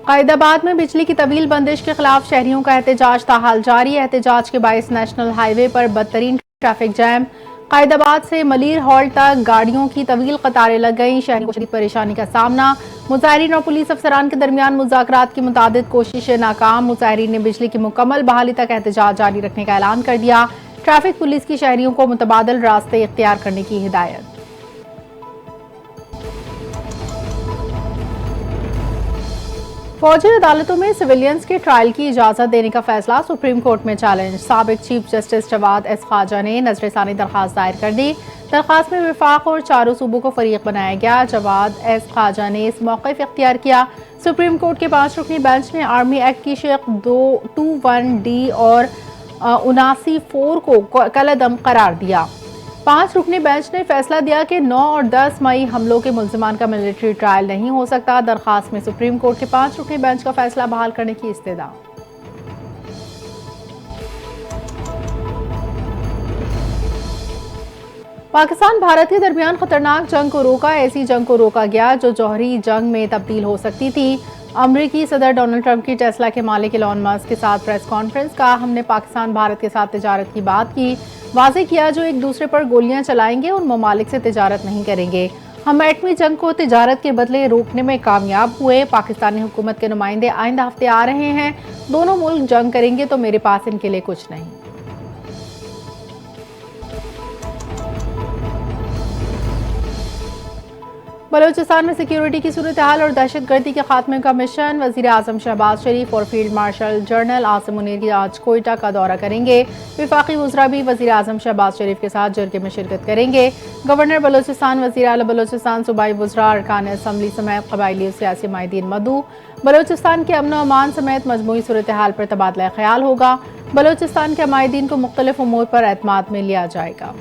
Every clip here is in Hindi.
कायदाबाद में बिजली की तवील बंदिश के खिलाफ शहरियों का एहतजाज ताहाल जारी है। एहतजाज के बायस नेशनल हाईवे पर बदतरीन ट्रैफिक जैम। कायदाबाद से मलीर हॉल तक गाड़ियों की तवील कतारें लग गईं। शहरियों को शदीद परेशानी का सामना। मुजाहिरीन और पुलिस अफसरान के दरमियान मुज़ाकरात की मुतादिद कोशिशें नाकाम। मुजाहिरीन ने बिजली की मुकम्मल बहाली तक एहतजाज जारी रखने का ऐलान कर दिया। ट्रैफिक पुलिस की शहरियों को मुतबादल रास्ते इख्तियार करने की हिदायत। फौजी अदालतों में सिविलियंस के ट्रायल की इजाजत देने का फैसला सुप्रीम कोर्ट में चैलेंज। साबिक chief justice Jawad S Khawaja ने नजरसानी दरखास्त दायर कर दी। दरखास्त में विफाक और चारों सूबों को फरीक बनाया गया। जवाद एस ख्वाजा ने इस मौक़िफ़ इख्तियार किया। सुप्रीम कोर्ट के 5 रुकनी बेंच ने आर्मी एक्ट की शेख 221D और 79(4) को कलअदम करार दिया। 5 रुकनी बेंच ने फैसला दिया कि 9 और 10 मई हमलों के मुल्जिमान का मिलिट्री ट्रायल नहीं हो सकता। दरखास्त में सुप्रीम कोर्ट के 5 रुकनी बेंच का फैसला बहाल करने की इस्तदा। पाकिस्तान भारत के दरमियान खतरनाक जंग को रोका। ऐसी जंग को रोका गया जो जौहरी जंग में तब्दील हो सकती थी। अमरीकी सदर डोनाल्ड ट्रंप की टेस्ला के मालिक इलॉन मस्क के साथ प्रेस कॉन्फ्रेंस का हमने पाकिस्तान भारत के साथ तिजारत की बात की। वाज़ेह किया जो एक दूसरे पर गोलियां चलाएंगे उन ममालिक से तिजारत नहीं करेंगे। हम एटमी जंग को तिजारत के बदले रोकने में कामयाब हुए। पाकिस्तानी हुकूमत के नुमाइंदे आइंदा हफ्ते आ रहे हैं। दोनों मुल्क जंग करेंगे तो मेरे पास इनके लिए कुछ नहीं। बलूचिस्तान में सिक्योरिटी की सूरत हाल और दहशतगर्दी के खात्मे का मिशन। वज़ीर आज़म शहबाज शरीफ और field marshal general Asim Munir की आज कोयटा का दौरा करेंगे। विफाकी वज़रा भी वज़ीर आज़म शहबाज शरीफ के साथ जरगे में शिरकत करेंगे। गवर्नर बलूचिस्तान, वज़ीर आला बलूचिस्तान, सूबाई वज़रा, अरकान असम्बली समेत क़बायली सियासी माहिदीन मदऊ। बलूचिस्तान के अमन अमान समेत मजमूई सूरत हाल पर तबादला ख्याल होगा। बलूचिस्तान के माहिदीन को मुख्तलिफ उमूर पर एतमाद में लिया जाएगा।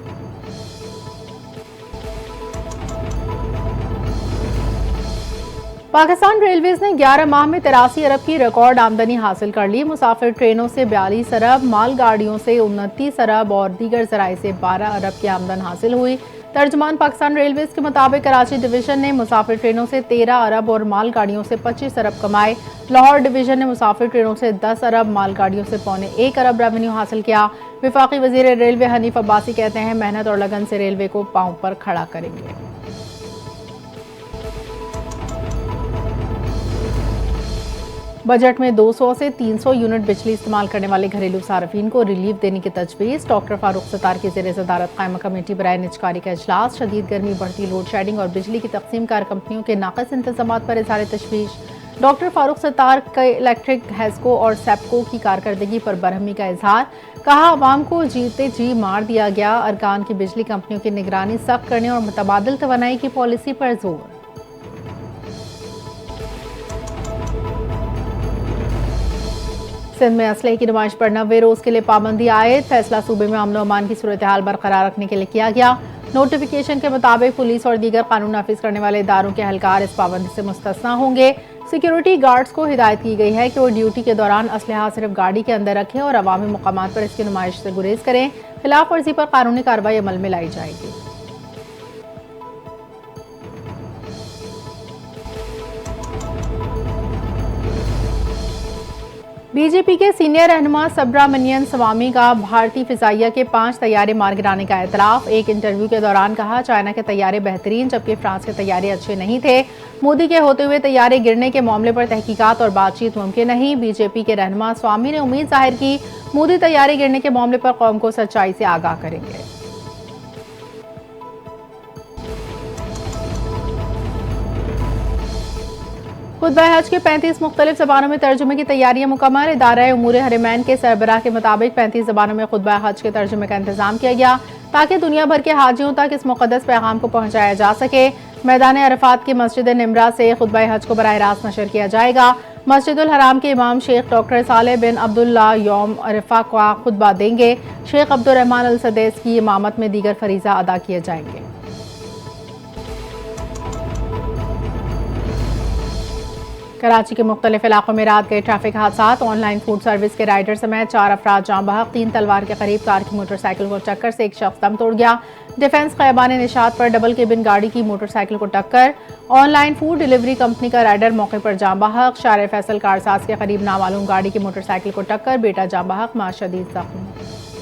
पाकिस्तान रेलवेज ने 11 माह में 83 अरब की रिकॉर्ड आमदनी हासिल कर ली। मुसाफिर ट्रेनों से 42 अरब, मालगाड़ियों से 29 अरब और दीगर जराए से 12 अरब की आमदन हासिल हुई। तर्जुमान पाकिस्तान रेलवेज के मुताबिक कराची डिवीजन ने मुसाफिर ट्रेनों से 13 अरब और मालगाड़ियों से 25 अरब कमाए। लाहौर डिवीजन ने मुसाफिर ट्रेनों से 10 अरब, मालगाड़ियों से 1.25 अरब रेवेन्यू हासिल किया। विफाकी वजीर रेलवे हनीफ अब्बासी कहते हैं मेहनत और लगन से रेलवे को पांव पर खड़ा करेंगे। बजट में 200 से 300 यूनिट बिजली इस्तेमाल करने वाले घरेलू सार्फिन को रिलीफ देने की तजवीज़। डॉक्टर फारूक सत्तार की ज़ेर सदारत कायमा कमेटी बराए निजकारी का इजलास। शदीद गर्मी, बढ़ती लोड शेडिंग और बिजली की तकसीम कार कंपनियों के नाक़िस इंतजामात पर इज़हार तशवीश। डॉक्टर फारूक सत्तार के इलेक्ट्रिक, हैस्को और सेप्को की कारकर्दगी पर बरहमी का इजहार। कहा अवाम को जीते जी मार दिया गया। अरकान की बिजली कंपनियों की निगरानी सख्त करने और मुतबादिल तवानाई की पॉलिसी पर जोर। सिंध में असलहे की नुमाइश पर 90 रोज के लिए पाबंदी आयद। फैसला सूबे में अमन अमान की सूरत हाल बरकरार रखने के लिए किया गया। नोटिफिकेशन के मुताबिक पुलिस और दीगर कानून नाफिज करने वाले इदारों के अहलकार इस पाबंदी से मुस्तस्ना होंगे। सिक्योरिटी गार्ड्स को हिदायत की गई है कि वो ड्यूटी के दौरान असलहा सिर्फ गाड़ी के अंदर रखें और अवामी मुकामात पर इसकी नुमाइश से गुरेज करें। खिलाफ वर्जी पर कानूनी कार्रवाई अमल में लाई जाएगी। बीजेपी के सीनियर रहनुमा सुब्रमण्यम स्वामी का भारतीय फिजाइया के 5 तैयारे मार गिराने का एतराफ़। एक इंटरव्यू के दौरान कहा चाइना के तैयारे बेहतरीन जबकि फ्रांस के तैयारे अच्छे नहीं थे। मोदी के होते हुए तैयारे गिरने के मामले पर तहकीकात और बातचीत मुमकिन नहीं। बीजेपी के रहनुमा स्वामी ने उम्मीद जाहिर की मोदी तैयारे गिरने के मामले पर कौम को सच्चाई से आगाह करेंगे। खुतबा हज के 35 मुख्तलिफ ज़बानों में तर्जुमे की तैयारियां मुकम्मल। इदारा उमूर हरमैन के सरबराह के मुताबिक 35 ज़बानों में खुतबा हज के तर्जुमे का इंतजाम किया गया ताकि दुनिया भर के हाजियों तक इस मुक़द्दस पैगाम को पहुंचाया जा सके। मैदान अरफात की मस्जिद निमरा से खुतबा हज को बराह रास्त नशर किया जाएगा। मस्जिदुल हराम के इमाम शेख डॉक्टर सालेह बिन अब्दुल्ला यौम अरफा का खुतबा देंगे। शेख अब्दुर्रहमान अल सदैस की इमामत में दीगर फरीज़ा अदा किए जाएंगे। कराची के मुख्तलिफ इलाकों में रात गए ट्रैफिक हादसा। ऑनलाइन फूड सर्विस के राइडर समेत 4 अफराद जाँ बहक। 3 तलवार के करीब कार की मोटरसाइकिल को टक्कर से एक शख्स दम तोड़ गया। डिफेंस खैबान निशात पर डबल केबिन गाड़ी की मोटरसाइकिल को टक्कर। ऑनलाइन फूड डिलीवरी कंपनी का राइडर मौके पर जाँ बहक। शारे फैसल कारसाज के करीब नामालूम गाड़ी की मोटरसाइकिल को टक्कर, बेटा जाँ बहक, मां शदीद जख्मी।